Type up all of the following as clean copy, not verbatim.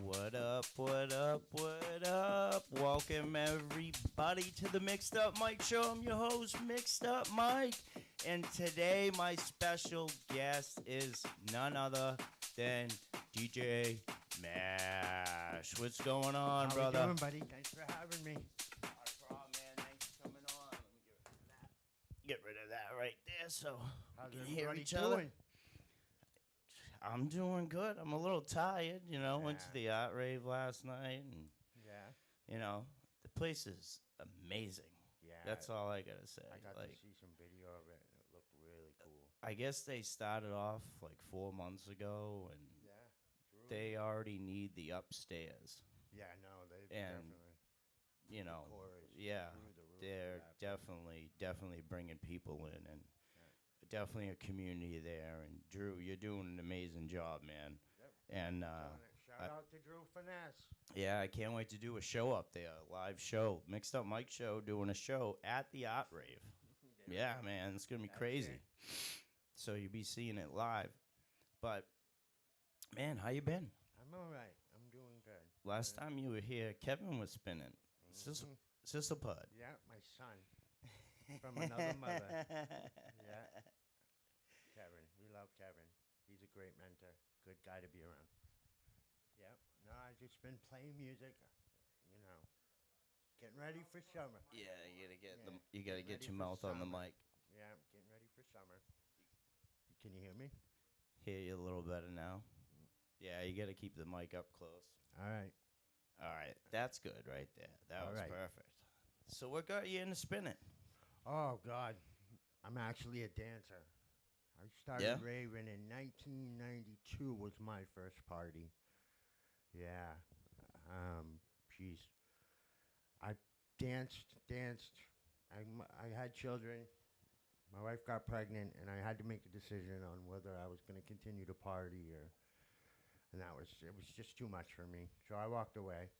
What up, what up, what up? Welcome everybody to the Mixed-Up-Mike Show. I'm your host, Mixed-Up-Mike. And today my special guest is none other than DJ Mash. What's going on, brother? How you doing, buddy? Thanks for having me. Not a problem, man. Thanks for coming on. Let me get rid of that. Get rid of that right there so How's we can hear everybody each other. doing? I'm doing good. I'm a little tired, Went to Yeah. the art rave last night, and Yeah. the place is amazing. Yeah. That's all I gotta say. I got to see some video of it, and it looked really cool. I guess they started off like 4 months ago, and Yeah. Drew. they already need the upstairs. Yeah, no, they And, definitely. They're through the roof, yeah. definitely bringing people in, and definitely a community there. And Drew, you're doing an amazing job, man. Yep. And Shout out to Drew Finesse. yeah, I can't wait to do a show up there, a live show, Mixed-Up-Mike Show, doing a show at the art rave. Yeah, man, it's gonna be crazy. So you'll be seeing it live. But man, how you been? I'm all right. I'm doing good. Last time you were here, Kevin was spinning. Sisselpud. Yeah, my son from another mother. Yeah. Kevin. We love Kevin. He's a great mentor. Good guy to be around. Yep. No, I've just been playing music, getting ready for summer. Yeah, you gotta get Yeah. you gotta Get get ready your for mouth on the summer. mic. Yeah, I'm getting ready for summer. Can you hear me? Hear you a little better now. Yeah, you gotta keep the mic up close. All right. All right, that's good right there. That All was right. perfect. So what got you into spinning? Oh, God. I'm actually a dancer. I started Yeah? raving in 1992 was my first party. Yeah. Jeez. I danced. I had children. My wife got pregnant, and I had to make a decision on whether I was going to continue to party and it was just too much for me. So I walked away.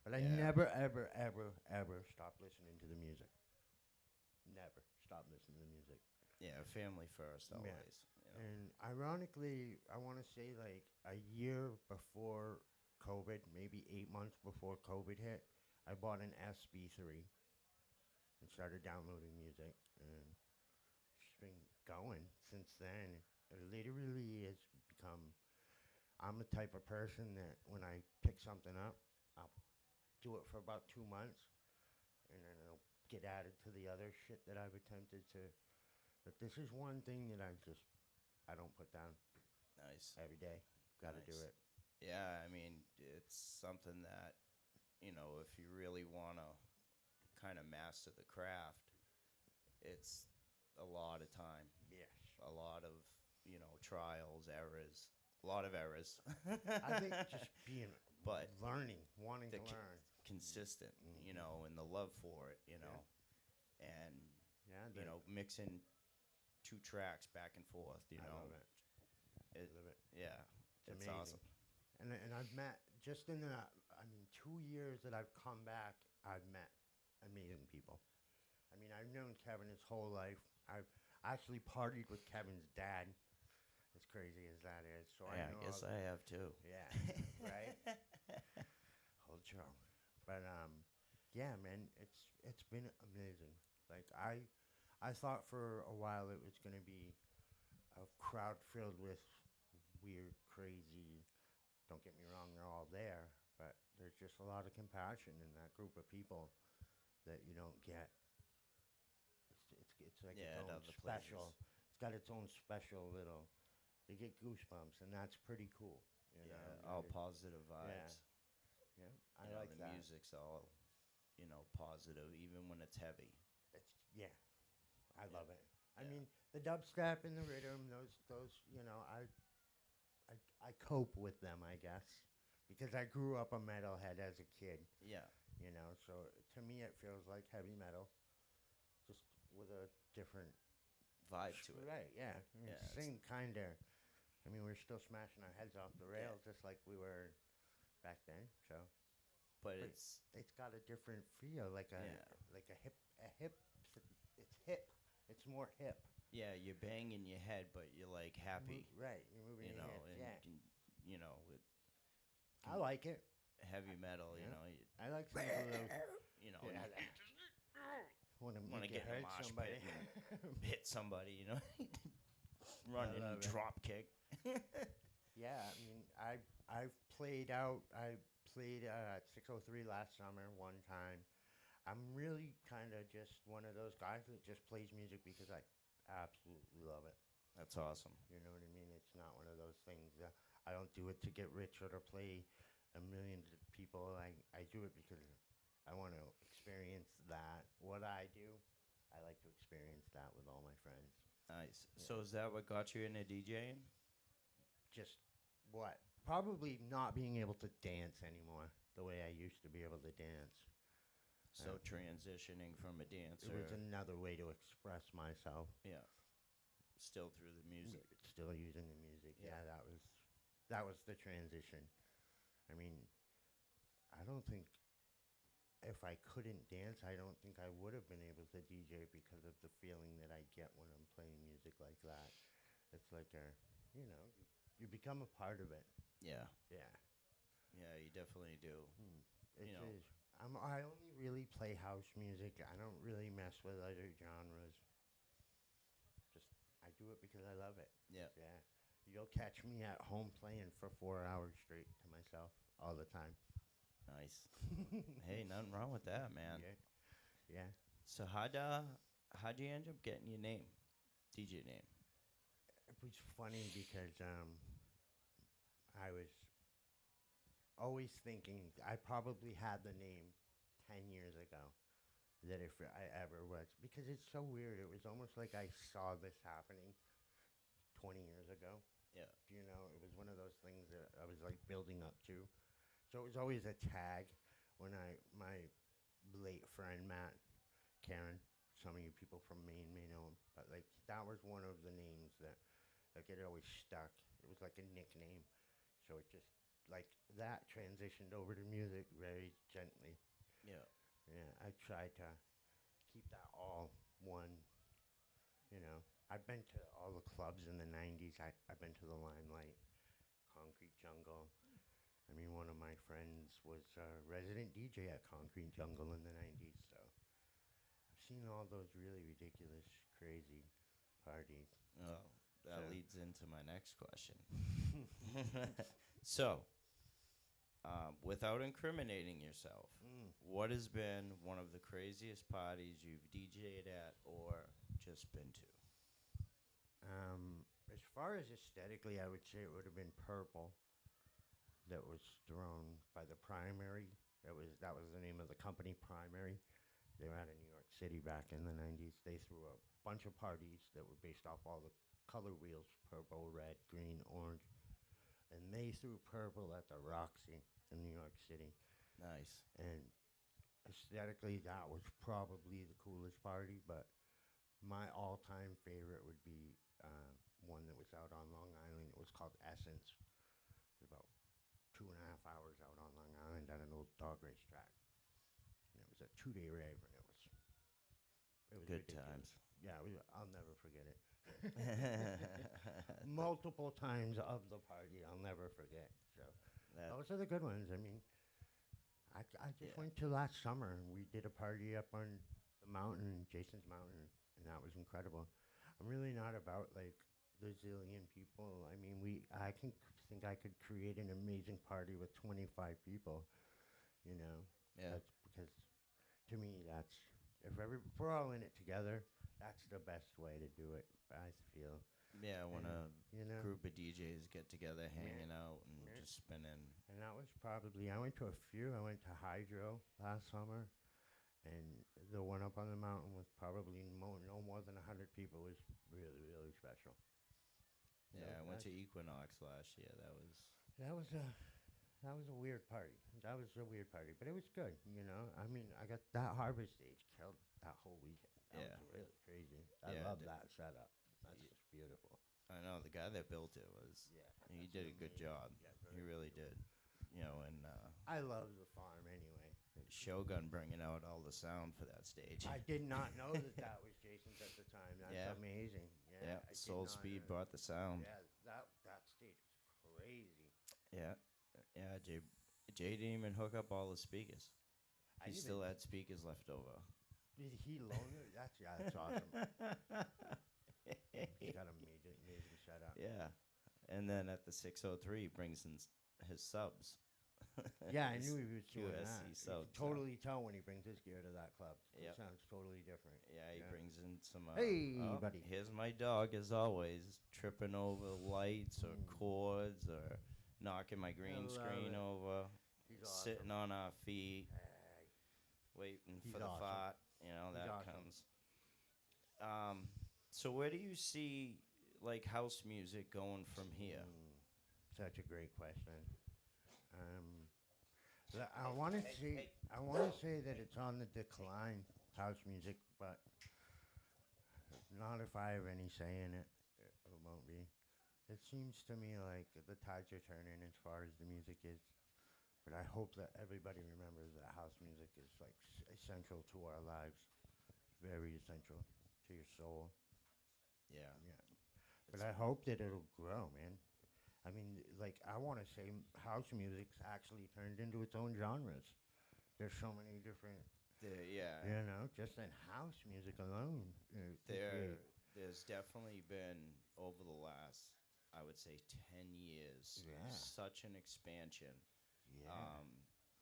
But I never, ever, ever, ever stopped listening to the music. Never stopped listening to the music. Yeah, family first always. And ironically, I want to say like a year before COVID, maybe 8 months before COVID hit, I bought an SB3 and started downloading music. And it's been going since then. It literally has become... I'm the type of person that when I pick something up, I'll do it for about 2 months, and then it'll get added to the other shit that I've attempted to. But this is one thing that I don't put down. Nice. Every day. Gotta do it. Yeah, I mean, it's something that, if you really want to kind of master the craft, it's a lot of time. Yes. A lot of, trials, errors. A lot of errors. I think just being, learning, wanting to learn. Consistent, and the love for it, And, mixing 2 tracks back and forth, I love it. I love it. Yeah, it's amazing. awesome. And I've met, just in the, 2 years that I've come back, I've met amazing people. I've known Kevin his whole life. I've actually partied with Kevin's dad, as crazy as that is. So Yeah, I guess I have too. Yeah, right? Whole show. But, yeah, man, it's been amazing. Like, I thought for a while it was going to be a crowd filled with weird, crazy... Don't get me wrong, they're all there, but there's just a lot of compassion in that group of people that you don't get. It's like its own special. Places. It's got its own special little. You get goosebumps, and that's pretty cool. All positive vibes. Yeah, I like the that. music's all, positive, even when it's heavy. I love it. I mean, the dubstep and the rhythm, those, I cope with them, I guess, because I grew up a metalhead as a kid. Yeah. So to me it feels like heavy metal, just with a different vibe to it. Right, yeah. Same kind of, we're still smashing our heads off the rails just like we were back then, so. But it's got a different feel, like a hip, it's hip. It's more hip. Yeah, you're banging your head, but you're like happy. Right, you're moving your head. And yeah. you can, it I like it. heavy metal. Yeah. You know, I like some of those. you know, Yeah, want to want to get in a hurt mosh somebody. pit and hit somebody. You know, run in love and it. drop kick. Yeah, I mean, I've played out. I played at 603 last summer one time. I'm really kind of just one of those guys that just plays music because I absolutely love it. That's awesome. You know what I mean? It's not one of those things that I don't do it to get rich or to play a million people. I do it because I want to experience that. What I do, I like to experience that with all my friends. Nice. Yeah. So is that what got you into DJing? Just what? Probably not being able to dance anymore the way I used to be able to dance. So transitioning from a dancer. It was another way to express myself. Yeah. Still through the music. Still using the music. Yeah. Yeah, that was the transition. I mean, I don't think if I couldn't dance, I don't think I would have been able to DJ because of the feeling that I get when I'm playing music like that. It's like you become a part of it. Yeah. Yeah. Yeah, you definitely do. It You know. is. I only really play house music. I don't really mess with other genres. Just I do it because I love it. Yeah. Yeah. You'll catch me at home playing for 4 hours straight to myself all the time. Nice. Hey, nothing wrong with that, man. Yeah. Yeah. So how'd you end up getting your name, DJ name? It was funny because I was always thinking I probably had the name 10 years ago that if I ever was, because it's so weird. It was almost like I saw this happening 20 years ago. Yeah. You know, it was one of those things that I was like building up to. So it was always a tag when my late friend Matt, Karen, some of you people from Maine may know him, but like that was one of the names that like it always stuck. It was like a nickname. So it just like that transitioned over to music very gently. Yeah. Yeah, I tried to keep that all one, you know. I've been to all the clubs in the 90s. I've been to the Limelight, Concrete Jungle. I mean, one of my friends was a resident DJ at Concrete Jungle in the 90s, so I've seen all those really ridiculous, crazy parties. Oh, that So- leads into my next question. So, without incriminating yourself, what has been one of the craziest parties you've DJ'd at or just been to? As far as aesthetically, I would say it would have been Purple that was thrown by the Primary. That was the name of the company, Primary. They were out of New York City back in the 90s. They threw a bunch of parties that were based off all the color wheels, purple, red, green, orange. And they threw Purple at the Roxy in New York City. Nice. And aesthetically, that was probably the coolest party, but my all-time favorite would be one that was out on Long Island. It was called Essence. It was about 2.5 hours out on Long Island at an old dog racetrack. And it was a 2-day rave, and it was Good ridiculous. times. Yeah, I'll never forget it. Multiple times of the party, I'll never forget. So those are the good ones. I mean, I just went to last summer, and we did a party up on the mountain, Jason's Mountain, and that was incredible. I'm really not about like the zillion people. I mean, I can think I could create an amazing party with 25 people. You know, Yeah. That's because to me, if we're all in it together, that's the best way to do it. I feel. Yeah, when a You know, group of DJs get together, hanging out and Yeah. just spinning. and that was probably I went to a few. I went to Hydro last summer, and the one up on the mountain with probably no more than 100 people was really, really special. Yeah, So I went to that's- Equinox last year. That was That was a weird party. That was a weird party, but it was good. You know, I mean, I got that Harbor stage killed that whole weekend. That Yeah. was really crazy. I Yeah, love it did. that setup. That's Ye- just beautiful. I know the guy that built it was. Yeah, He that's did a good amazing. job. Yeah, He very really beautiful. did. You know, and I love the farm anyway. Shogun bringing out all the sound for that stage. I did not know that was Jason's at the time. That's Yeah. amazing. Yeah, Yeah, I did Soul not Speed know. brought the sound. Yeah, that stage was crazy. Yeah, yeah. Jay didn't even hook up all the speakers. I He even still had speakers left over. did he loan it? That's awesome. He's got a amazing setup. Yeah. And then at the 603, he brings in his subs. Yeah, I His knew he was doing QSC that. You subs. can totally tell when he brings his gear to that club. Yep. It sounds totally different. Yeah, he brings in some. Hey, oh, buddy. Here's my dog, as always, tripping over lights or cords or knocking my green screen it. over, He's sitting on our feet, Hey, waiting He's for the awesome. fart. You know, He's that awesome. comes. So where do you see like house music going from here? Such a great question. I Hey, want to hey, say hey. I want to say that it's on the decline, house music, but not if I have any say in it. It won't be. It seems to me like the tides are turning as far as the music is. But I hope that everybody remembers that house music is like essential to our lives, very essential to your soul. Yeah. Yeah. But I hope that it'll grow, man. I mean, like I want to say, house music's actually turned into its own genres. There's so many different, Yeah. just in house music alone. There's definitely been over the last, I would say, 10 years, Yeah. such an expansion Yeah,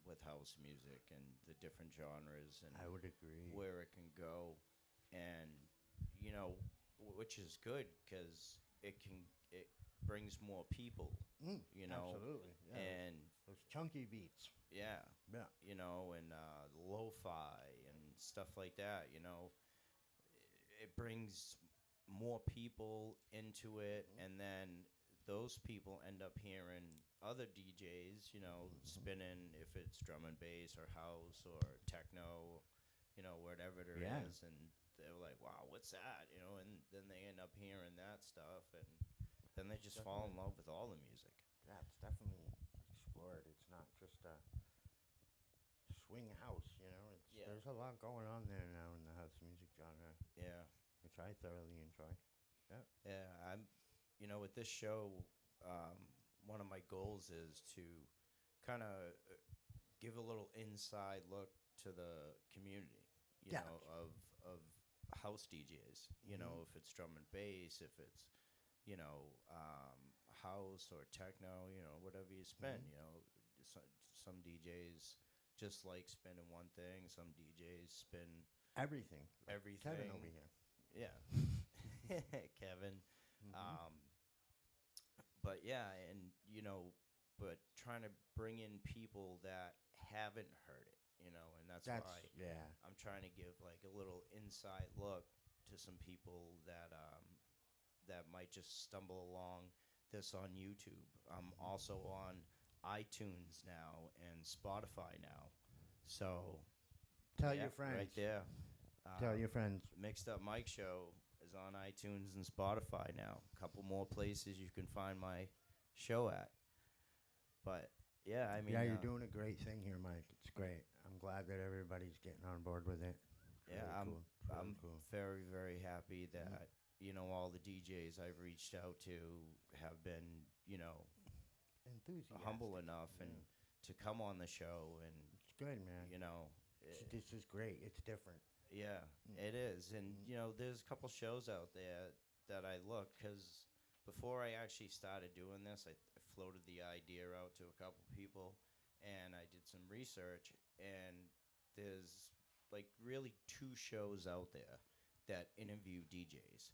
with house music and the different genres and I would agree. where it can go, and which is good because it brings more people, Absolutely. Yeah. and Those chunky beats. yeah, Yeah. and lo-fi and stuff like that. It brings more people into it, and then those people end up hearing other DJs, spinning if it's drum and bass or house or techno, whatever it Yeah. is, and they're like, "Wow, what's that?" And then they end up hearing that stuff, and then they just fall in Definitely. love with all the music. Yeah, it's definitely explored. It's not just a swing house, Yeah. There's a lot going on there now in the house music genre, Yeah. which I thoroughly enjoy. Yeah. Yeah, with this show, um, one of my goals is to kind of give a little inside look to the community, Yeah. of house DJs. If it's drum and bass, if it's, house or techno, whatever you spin. So, some DJs just like spinning one thing. Some DJs spin Everything. Like everything. Kevin over here. Yeah, Kevin. Mhm. But yeah, and but trying to bring in people that haven't heard it, and that's why Yeah. I'm trying to give like a little inside look to some people that might just stumble along this on YouTube. I'm also on iTunes now and Spotify now, so Tell yeah, your friends. right there. Tell your friends. MixedupMike Show is on iTunes and Spotify now. A couple more places you can find my show at. But yeah, I mean, Yeah, you're doing a great thing here, Mike. It's great. I'm glad that everybody's getting on board with it. It's yeah, really cool. It's really I'm cool. very very happy that all the DJs I've reached out to have been Enthusiastic. humble enough and to come on the show, and It's good, man. This is great. It's different. yeah, it is. And there's a couple shows out there that I look, because before I actually started doing this, I floated the idea out to a couple people, and I did some research, and there's like really two shows out there that interview DJs,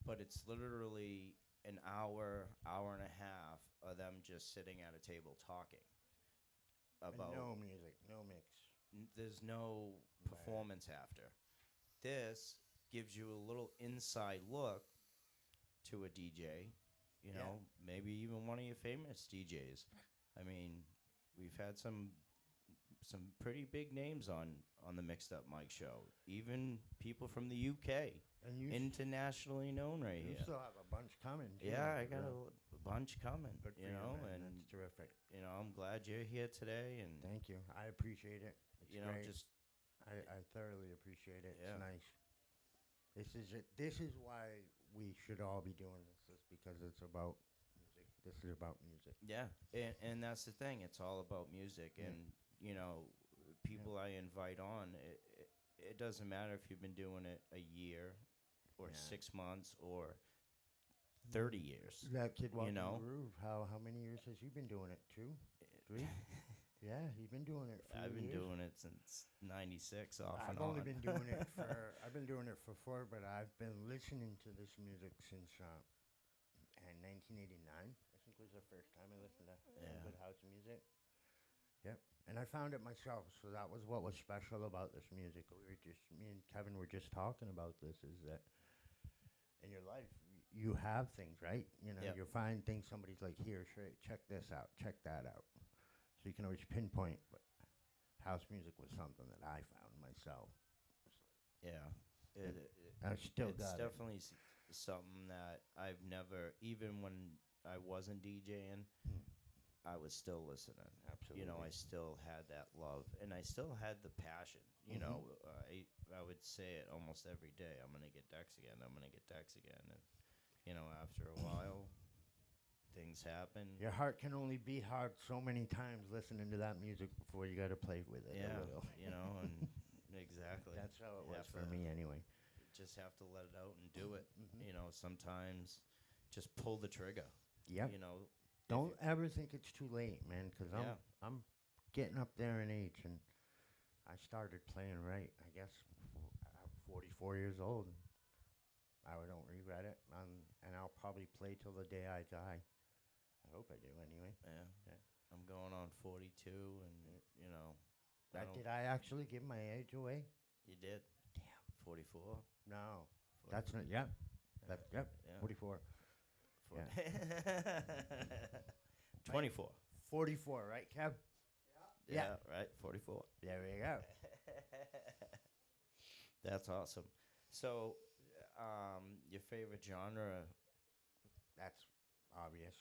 but it's literally an hour, hour and a half of them just sitting at a table talking about. And no music, no mix. There's no performance after. This gives you a little inside look to a DJ, maybe even one of your famous DJs. I mean, we've had some pretty big names on the Mixed Up Mike Show. Even people from the UK, And you internationally known right you here. still have a bunch coming. Too. Yeah, I got a bunch coming. Good for you, man. and That's terrific. I'm glad you're here today, and Thank you. I appreciate it. It's great. just I thoroughly appreciate it. Yeah. It's nice. This is it. This is why we should all be doing this. Is because it's about music. This is about music. Yeah, and that's the thing. It's all about music, Yeah. and you know, people I invite on. It doesn't matter if you've been doing it a year, or Yeah. 6 months, or 30 years. That kid walking know? groove. How many years has he been doing it? 2, 3? Yeah, he's been doing it for I've been years. doing it since '96, off and I've on. only been doing it for I've been doing it for 4, but I've been listening to this music since 1989. I think was the first time I listened to good house music. Yep, and I found it myself, so that was what was special about this music. Me and Kevin were just talking about this. Is that in your life you have things, right? You know, Yep. you find things. Somebody's like, here, check this out, check that out. So you can always pinpoint. But house music was something that I found myself. Yeah, I still it's got definitely something that I've never, even when I wasn't DJing, I was still listening. Absolutely. You know, I still had that love, and I still had the passion. You know, I would say it almost every day. I'm gonna get decks again. I'm gonna get decks again, and you know, after a while, things happen. Your heart can only beat hard so many times listening to that music before you got to play with it a little. You know, and exactly. That's how it was Have for to- me anyway. Just have to let it out and do it. You know, sometimes just pull the trigger. Yep. You know, Don't ever think it's too late, man, because Yeah. I'm getting up there in age, and I started playing right, I guess, at 44 years old. I don't regret it, and I'll probably play till the day I die. I hope I do anyway. yeah. I'm going on 42, and you know, Did I actually give my age away? You did. Damn. 44. No. That's not, yep. That's, yep, Yeah. 44. Yeah. 24. 44, right, Kev? Yeah, right. 44. There we go. That's awesome. So, your favorite genre? That's obvious.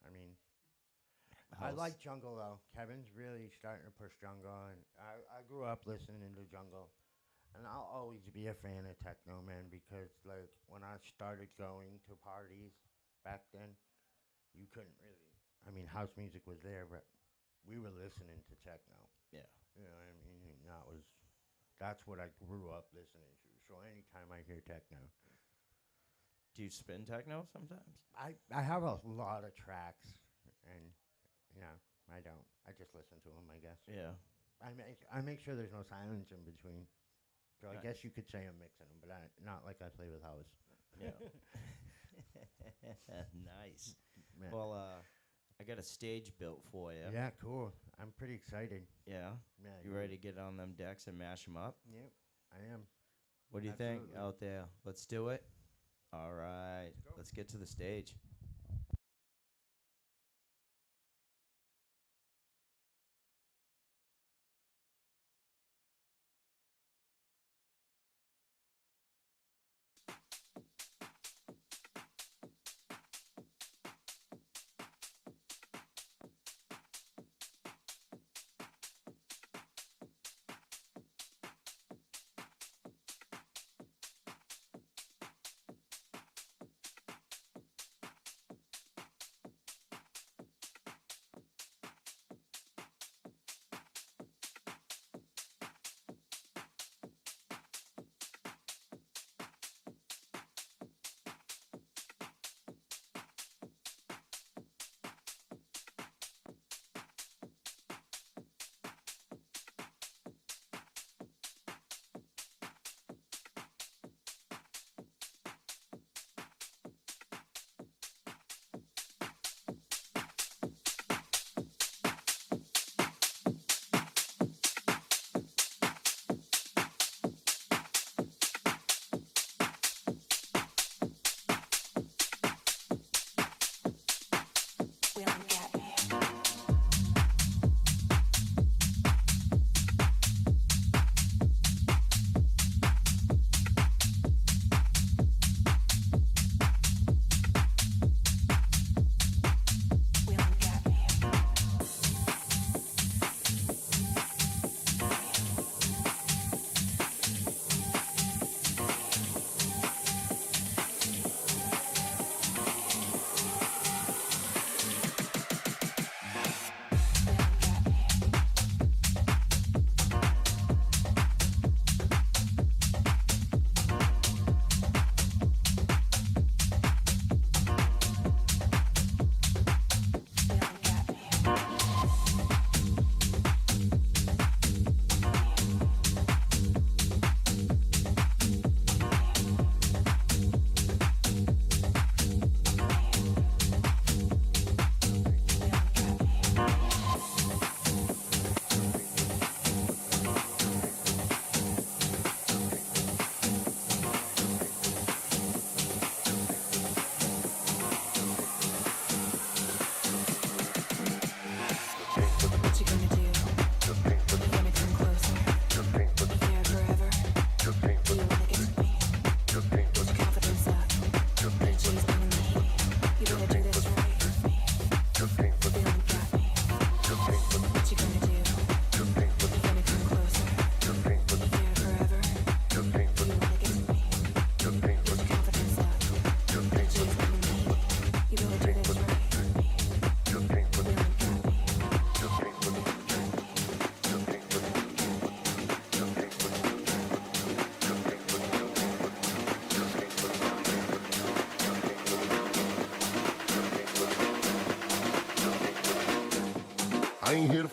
I mean, I House. like jungle, though. Kevin's really starting to push jungle, and I grew up listening to jungle. And I'll always be a fan of techno, man, because, like, when I started going to parties back then, you couldn't really... I mean, house music was there, but we were listening to techno. Yeah. You know what I mean? And that's what I grew up listening to. So anytime I hear techno... Do you spin techno sometimes? I have a lot of tracks, and, you know, I don't. I just listen to them, I guess. Yeah. I make sure there's no silence in between. So I Nice. guess you could say I'm mixing them, but not like I play with house. Yeah. Nice. Yeah. Well, I got a stage built for you. Yeah, cool. I'm pretty excited. Yeah. Yeah. You ready to get on them decks and mash them up? Yep, I am. What do you think Absolutely. out there? Let's do it. All right. Let's get to the stage.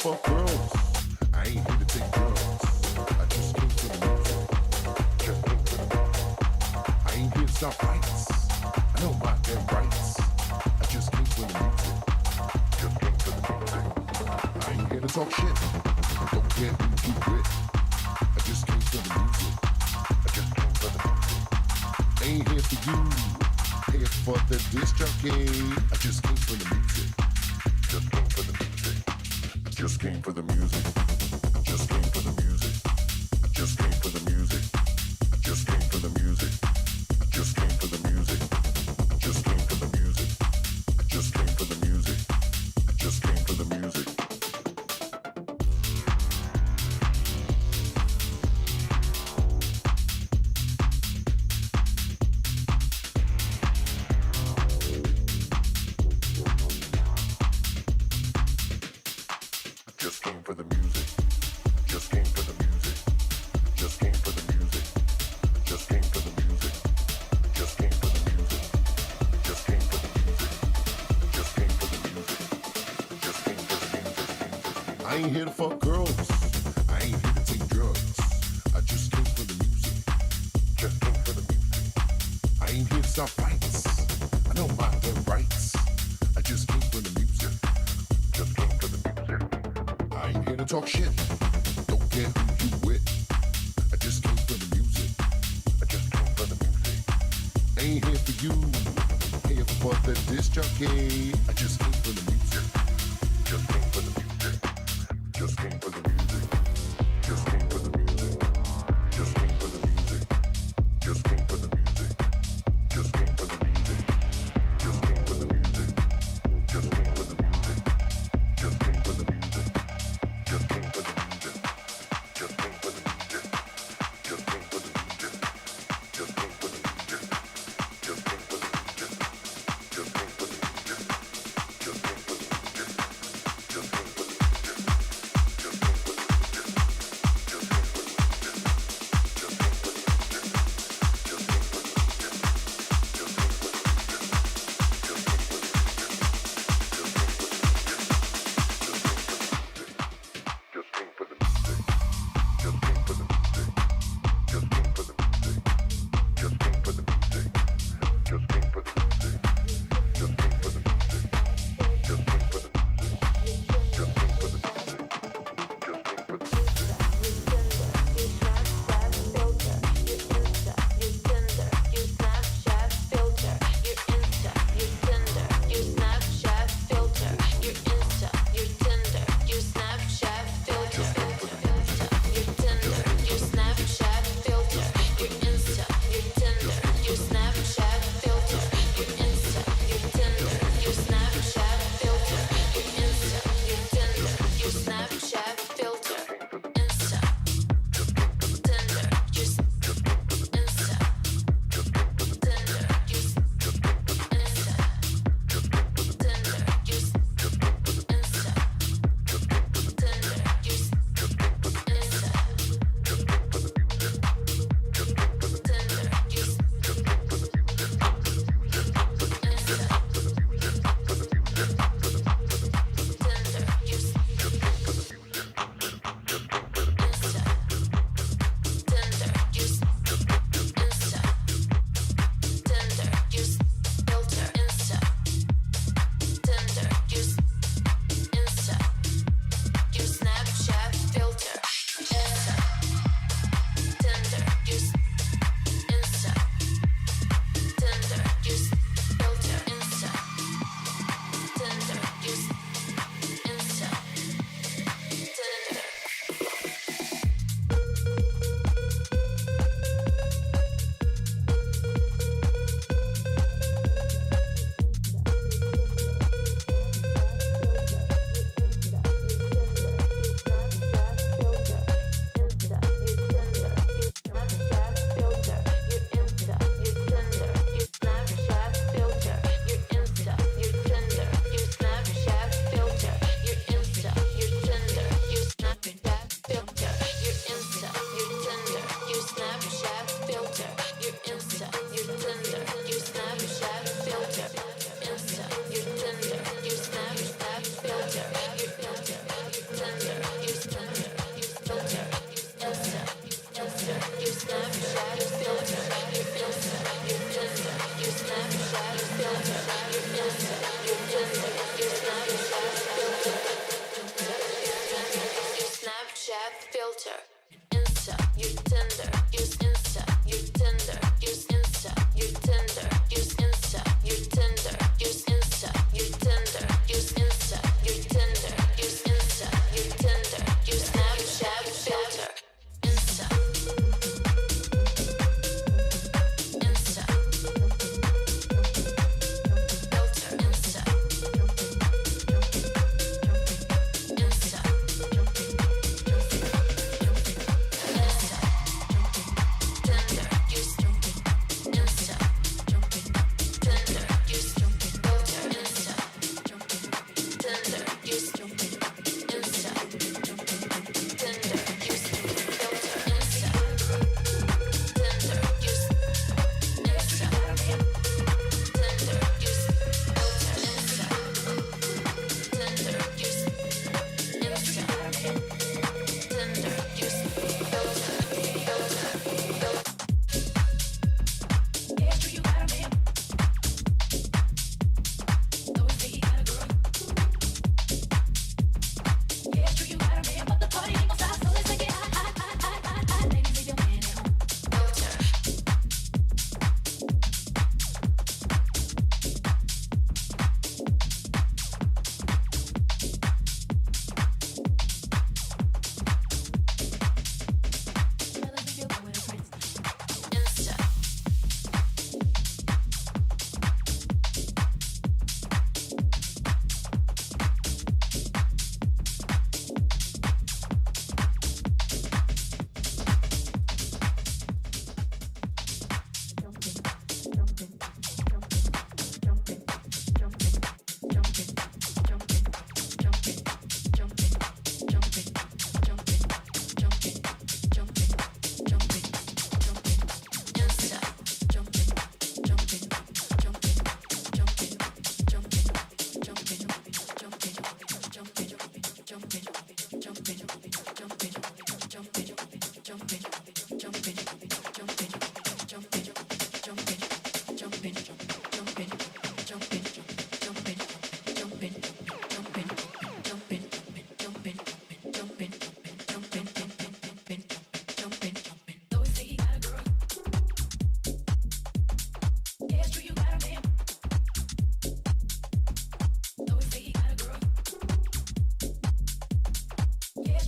fuck girls. I ain't here to take drugs. I just came for the music. Just came for the music. I ain't here to stop fights. I know my damn rights. I just came for the music. Just came for the music. I ain't here to talk shit. Don't care who you with. I just came for the music. I just came for the music. I ain't here for you. Here for the disc jockey. I just came for the music. Just came for the music. Just came for the music. Just came for the music. Just came for the music. Just came for the music. Just came for the music. Just came for the music. Just came for the music. Just came for the music. Just came for the music. Just came for the music. Just came for the music. Just came for the music. Just came for the music. Just came for the music. Just came for the music. Just came for the music. I ain't here to fuck girls. I ain't here to take drugs. I just came for the music. Just came for the music. I ain't here to stop fights. I know my damn rights. I just came for the music. Just came for the music. I ain't here to talk shit. Don't care who you with. I just came for the music. I just came for the music. I ain't here for you. Here for the disc jockey. I just came for the music. Just came for the music. Just came for the music. Just came for the music. Just came for the music. Just came for the music. Just came for the music. Just came for the music. Just came for the music. Just came for the music. Just came for the music. Just came for the music. Just came for the music. Just came for the music. Just came for the music. Just came for the music. Just came for the music. filter. Insta, you Tinder, use Insta, you Tinder, use Insta, you Tinder, use Insta, you Tinder, use Insta, you Tinder, use Insta, you Tinder, use Insta, you Tinder, use Snapchat filter. Insta. Insta. Filter. Insta. Insta. Tinder, use Insta. Tinder, use filter. Insta. Tinder, use Insta. Tinder, use filter. Insta. Tinder, use Insta. Tinder, use filter. Insta. Tinder, use Insta. Tinder, use filter. Yeah, you got a man. Always say he got a girl. Yeah, you got a man, but the party ain't gon' stop, so let's take it high. Ladies, leave your man at home. Filter. Fellas, if you're going with a prince. Insta. Insta. Always say he got a girl. Yeah, it's true, you got a man. Always say he got a girl. Yeah,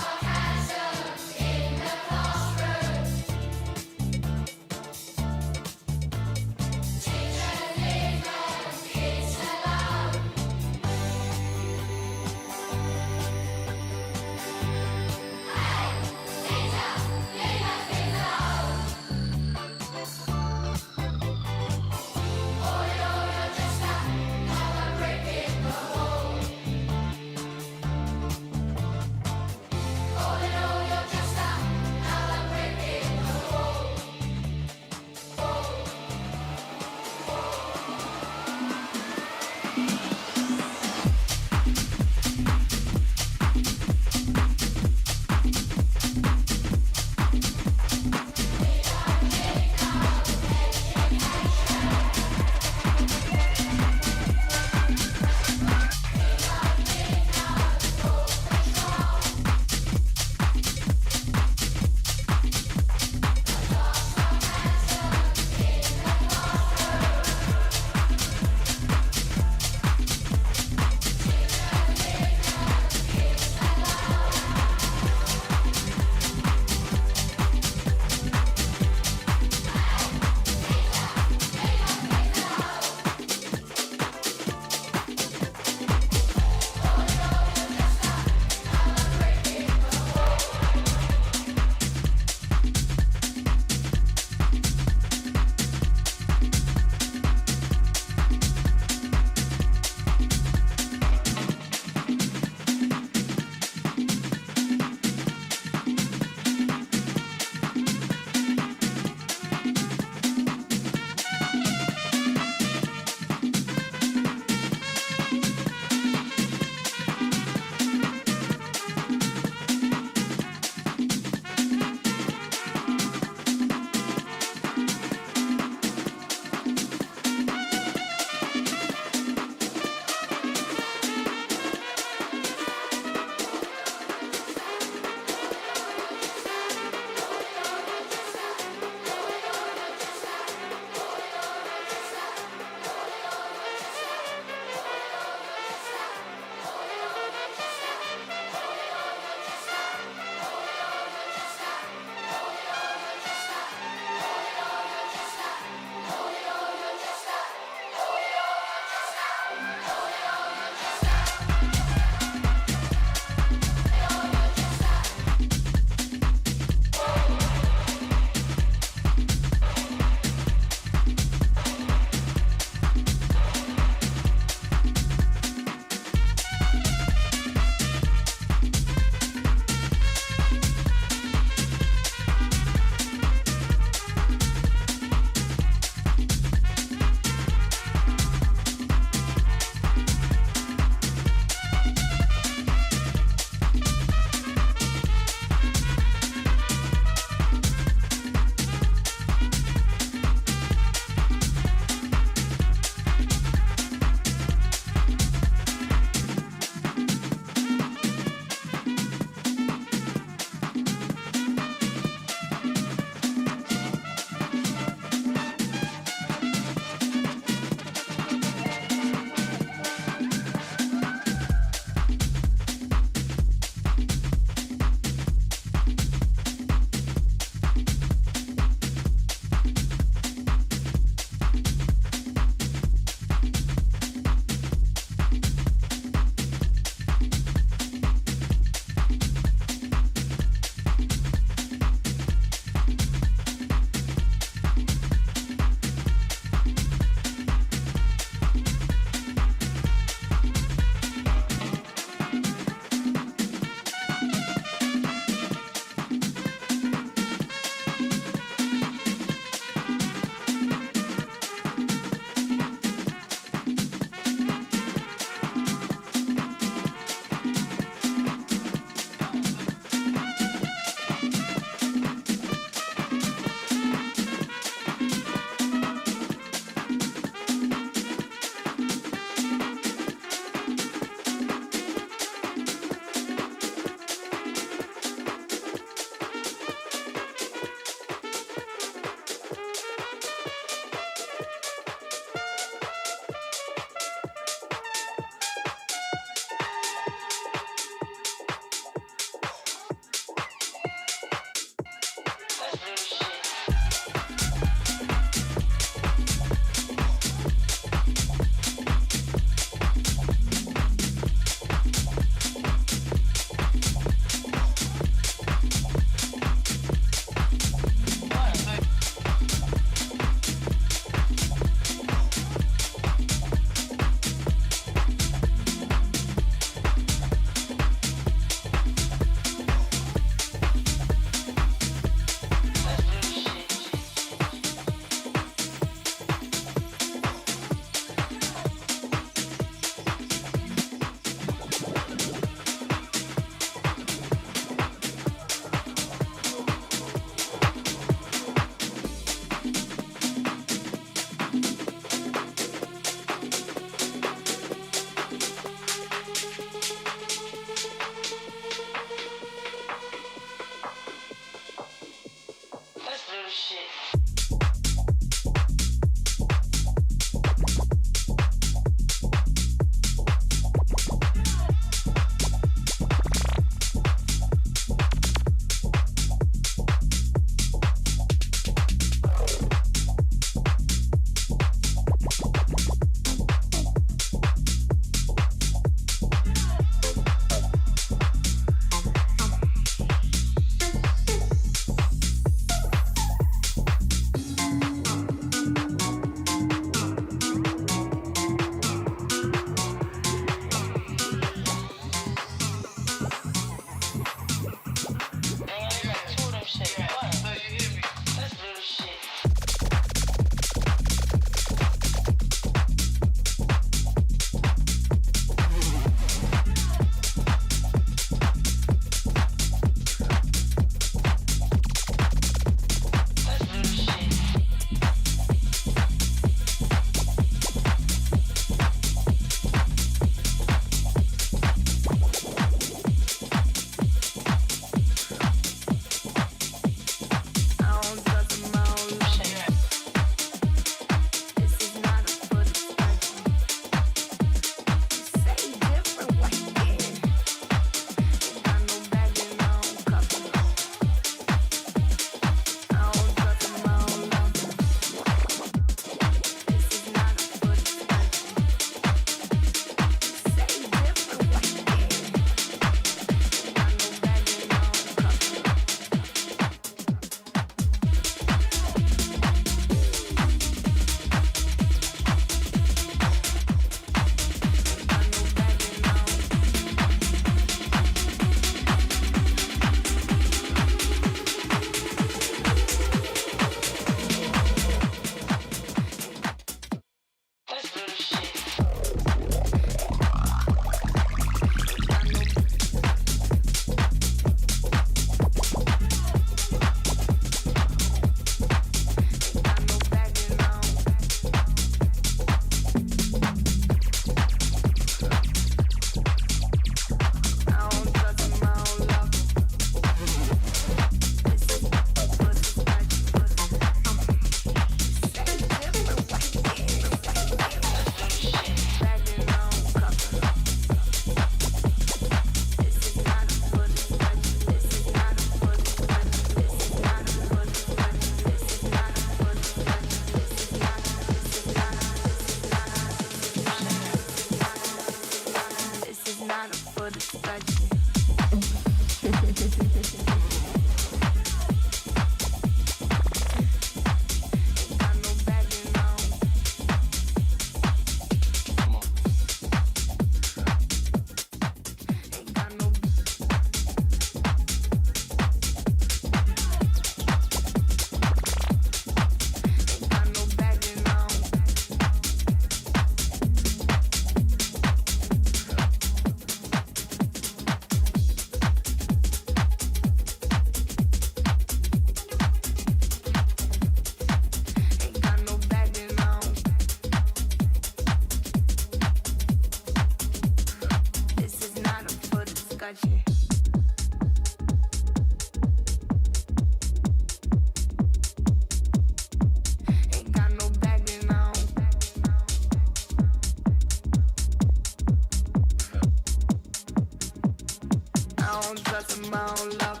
cause I'm all lover.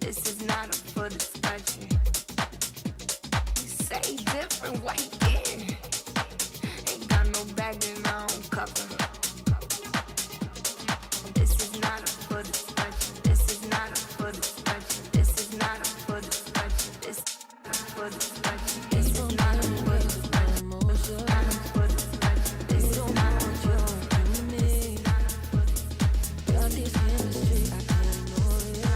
This is not up for discussion. You say different, white again. Ain't got no bag in my own cover. This is not up for discussion. This is not up for discussion. This is not up for discussion. This is not up for discussion. This is not up for discussion. This is not up for discussion. This is not up for discussion. Got this chemistry, I can't ignore it.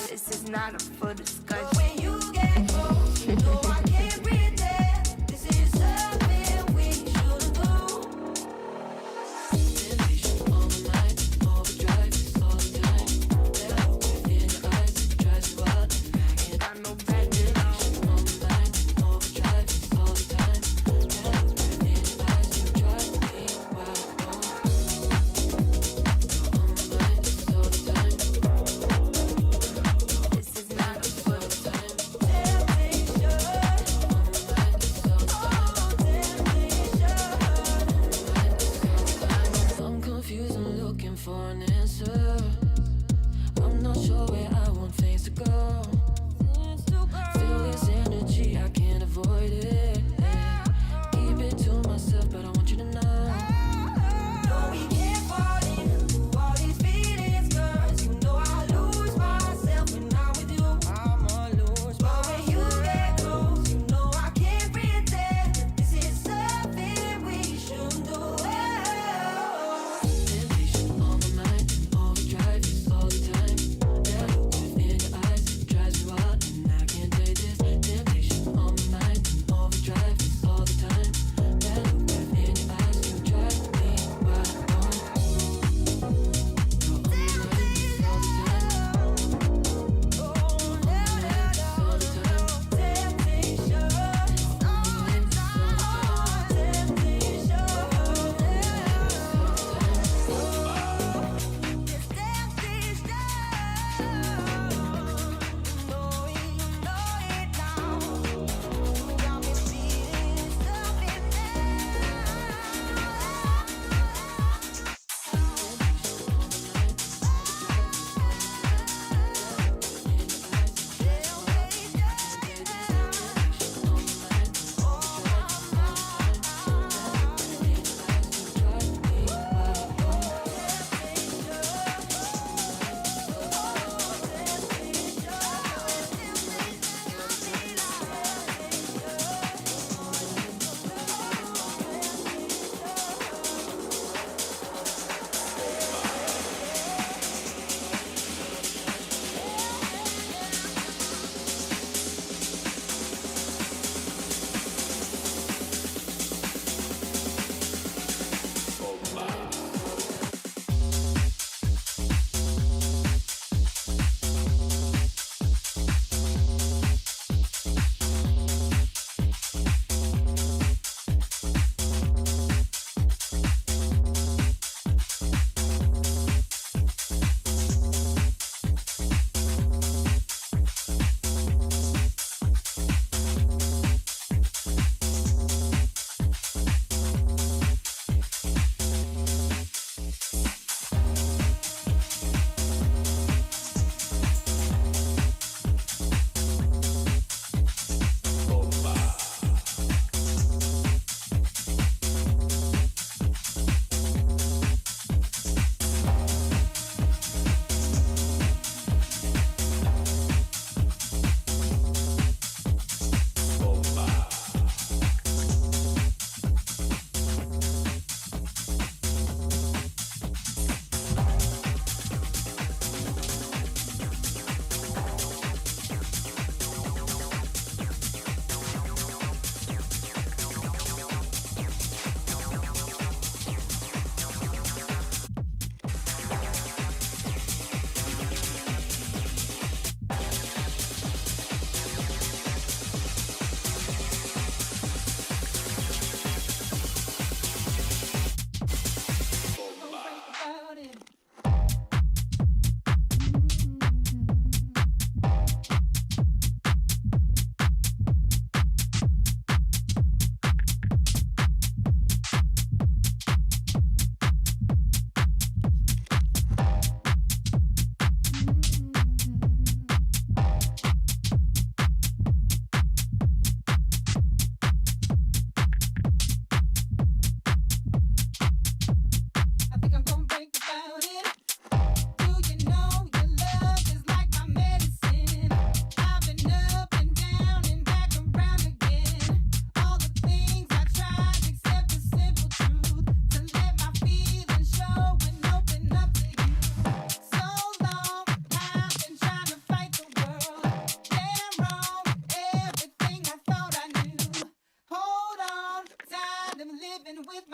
This is not up for discussion. When you get close, you know I can't pretend. This is something we shouldn't do.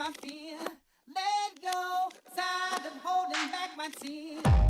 my fear. Let go, tired of holding back my tears.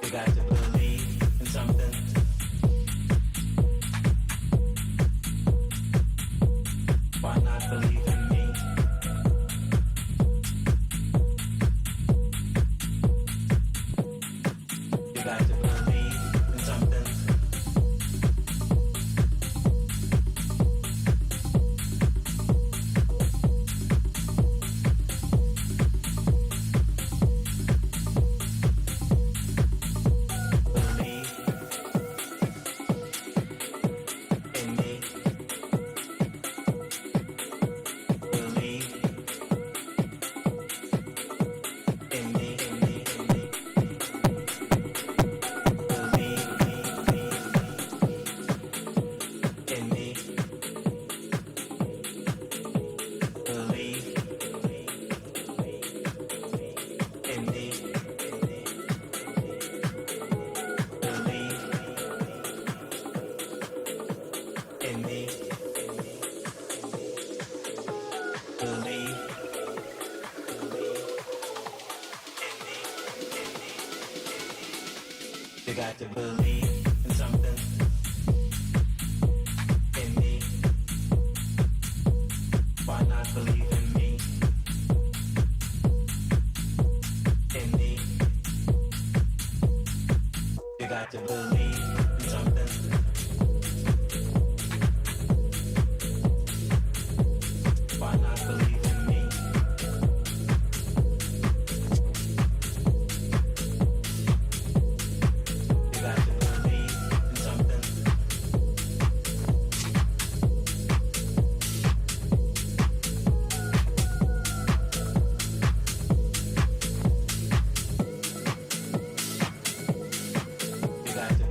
You got to believe in something. Why not believe in me? You got to believe in something. You got to believe in something. In me. Why not believe in me? In me. You got to believe in something. Why not believe in me? You got to believe in something. You got to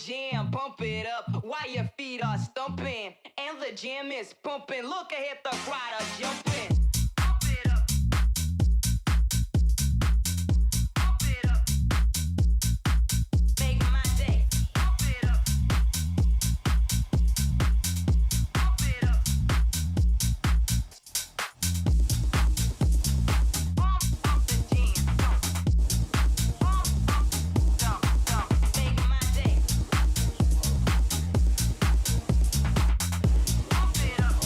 Jam, pump it up while your feet are stumping and the jam is pumping. Look ahead, the crowd are jumping. Pump it up. Pump it up. Make my day. Pump it up. Pump it up. Pump the jam. Pump, dump, dump. Make my day. Pump it up.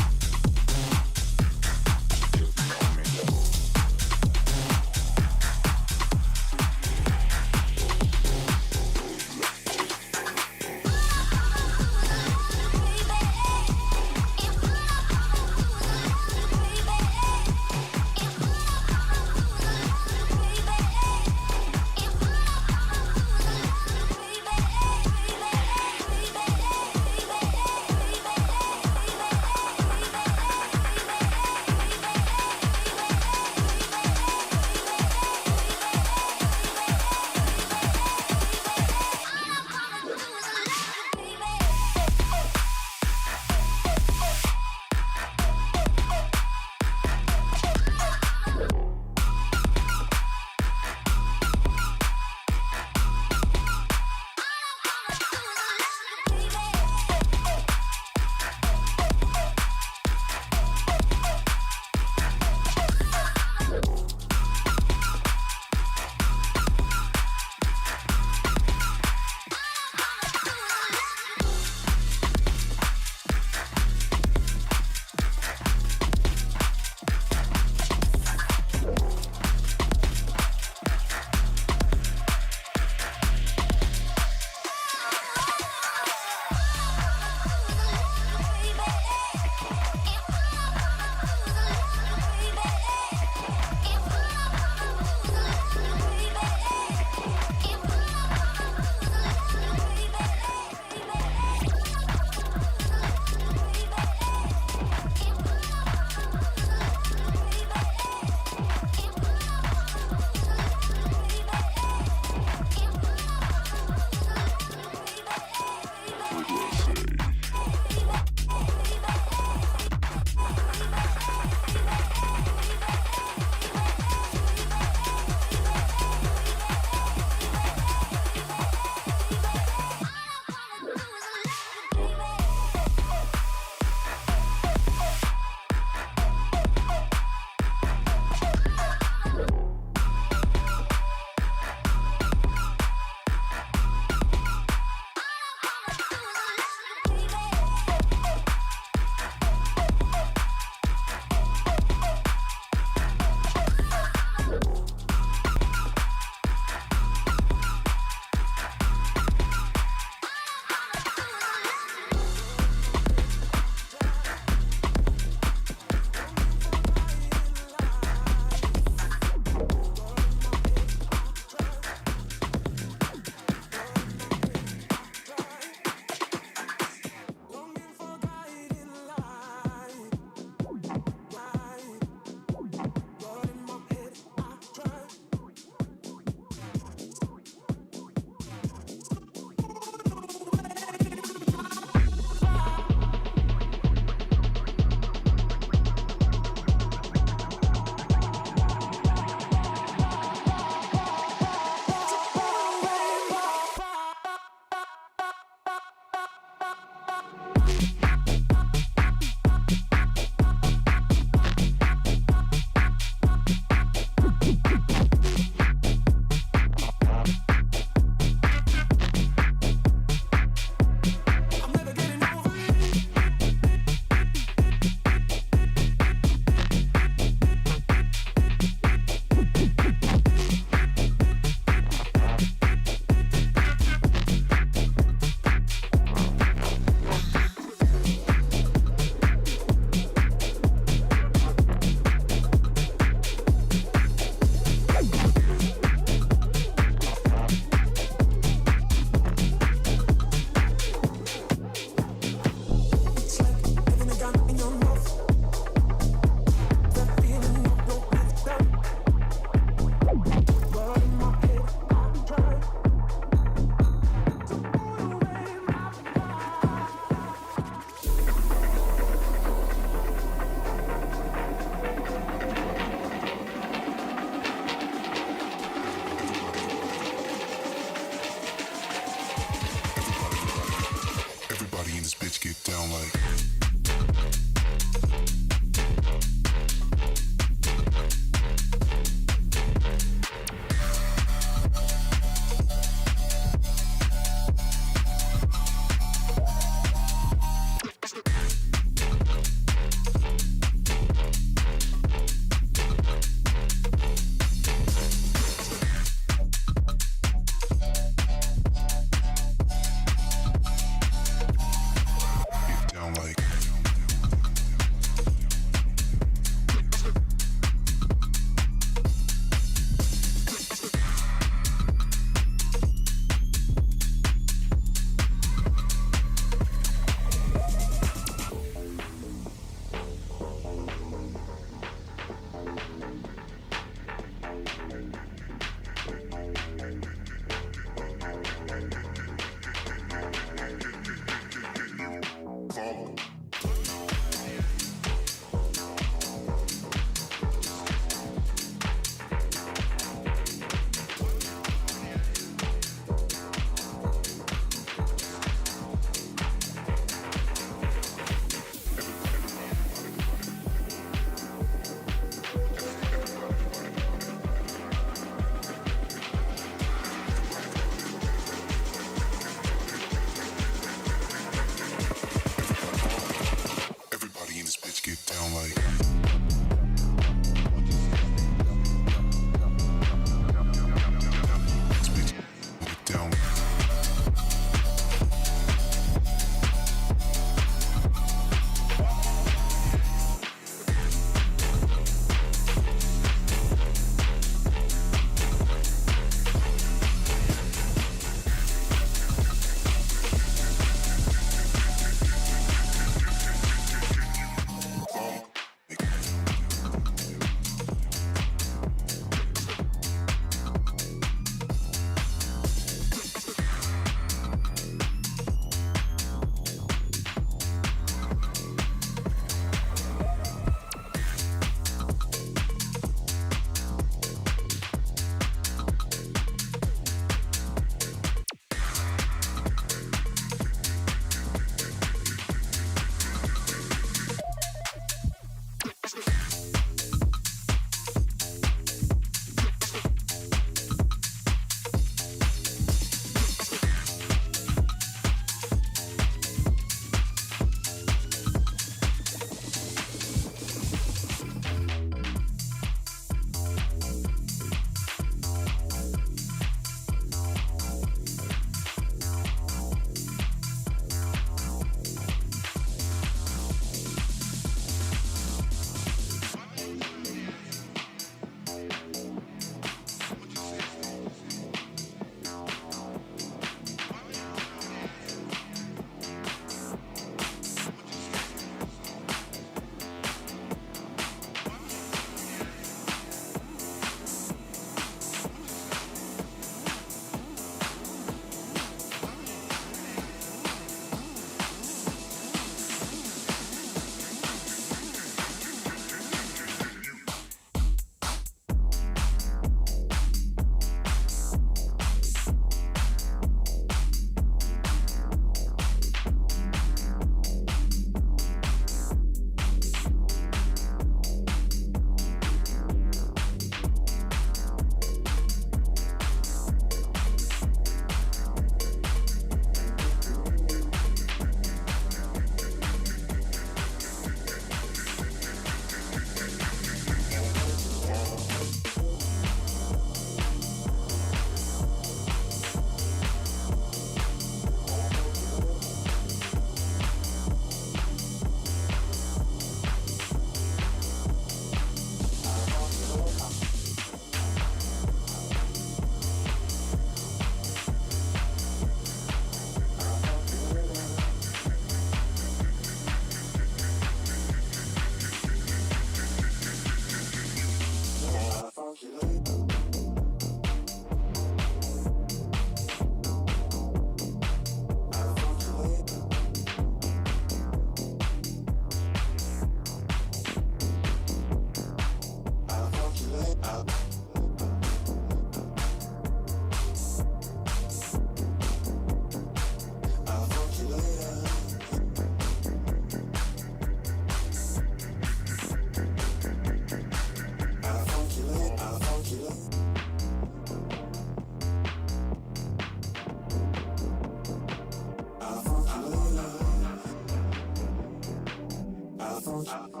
I'll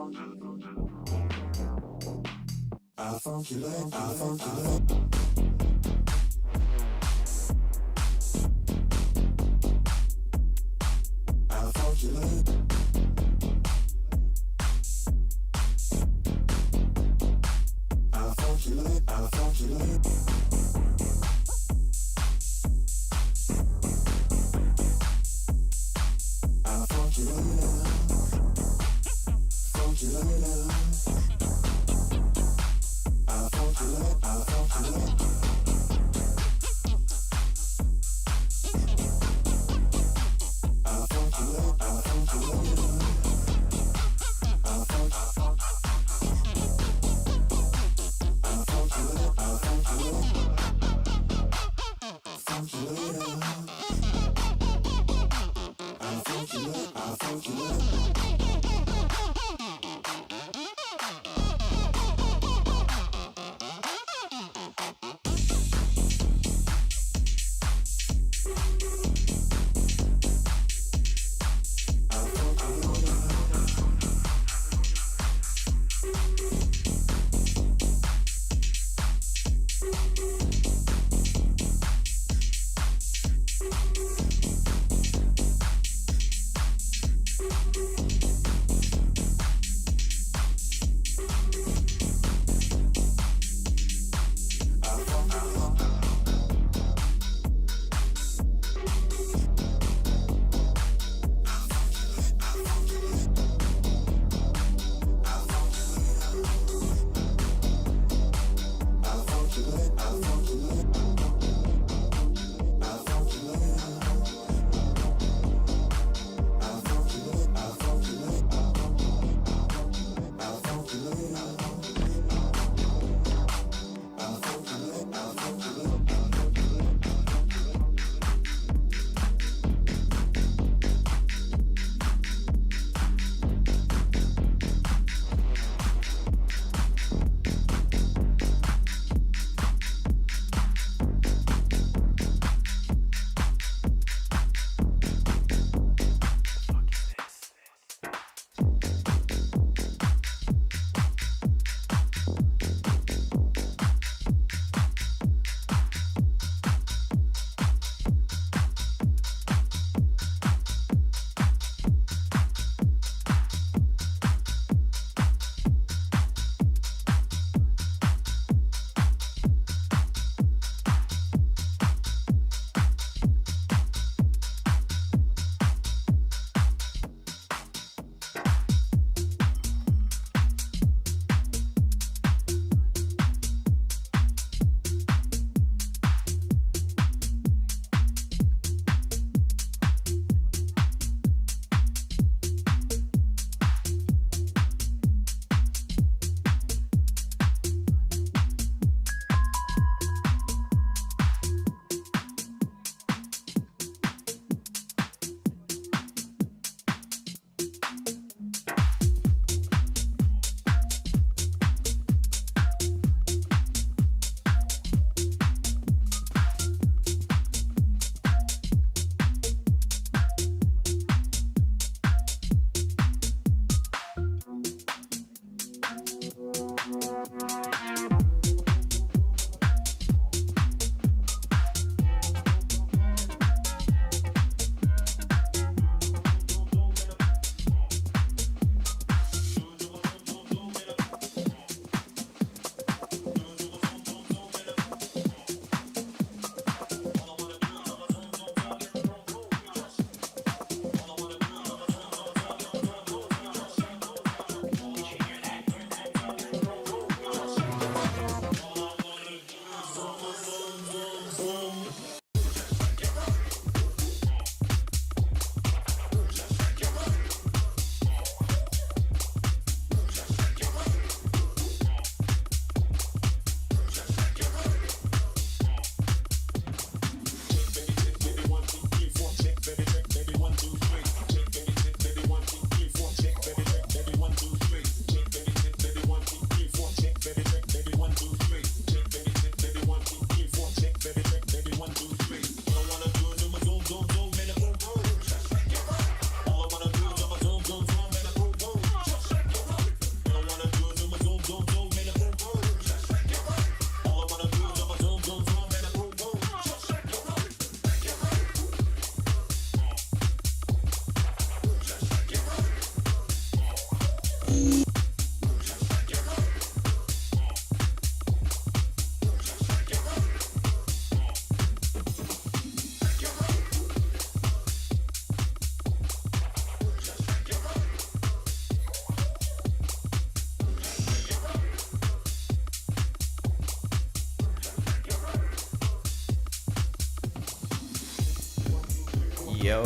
Yo.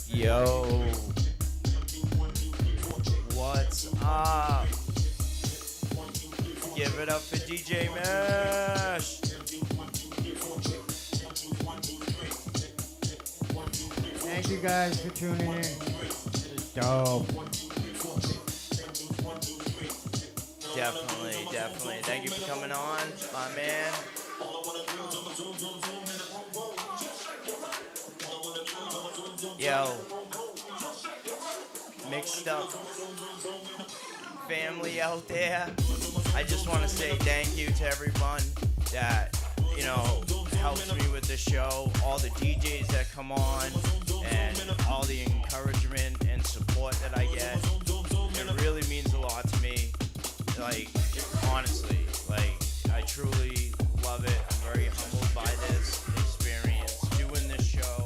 Yo. What's up? Give it up for DJ Mesh. Thank you guys for tuning in. It's dope. Definitely. Thank you for coming on, my man. Yo. Mixed up family out there. I just want to say thank you to everyone that, helps me with the show, all the DJs that come on, and all the encouragement and support that I get. It really means a lot to me. Like, honestly, I truly love it. I'm very humbled by this experience, doing this show,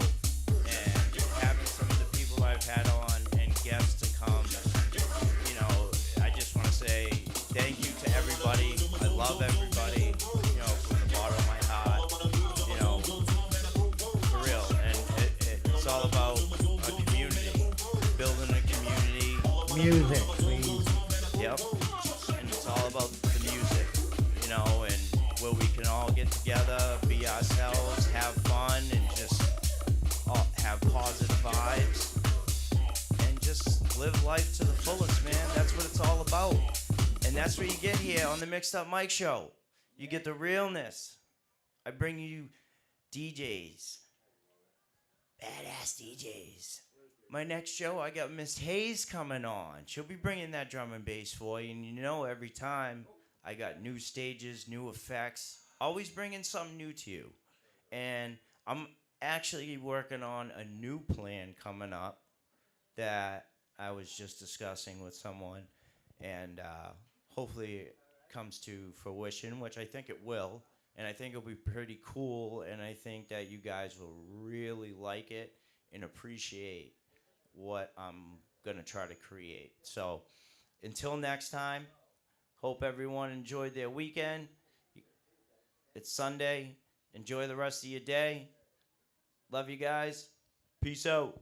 and having some of the people I've had on and guests to come. I just want to say thank you to everybody. I love everybody, from the bottom of my heart, for real. And it's all about a community, building a community. Music, please. Yep. And it's all about the music, and where we can all get together, be ourselves, have fun, and just have positive vibes. And just live life to the fullest, man. That's what it's all about. And that's what you get here on the Mixed-Up-Mike Show. You get the realness. I bring you DJs. Badass DJs. My next show, I got Miss Hayes coming on. She'll be bringing that drum and bass for you. And every time I got new stages, new effects. Always bringing something new to you. And I'm actually working on a new plan coming up that I was just discussing with someone. And hopefully it comes to fruition, which I think it will. And I think it'll be pretty cool. And I think that you guys will really like it and appreciate what I'm going to try to create. So until next time, hope everyone enjoyed their weekend. It's Sunday. Enjoy the rest of your day. Love you guys. Peace out.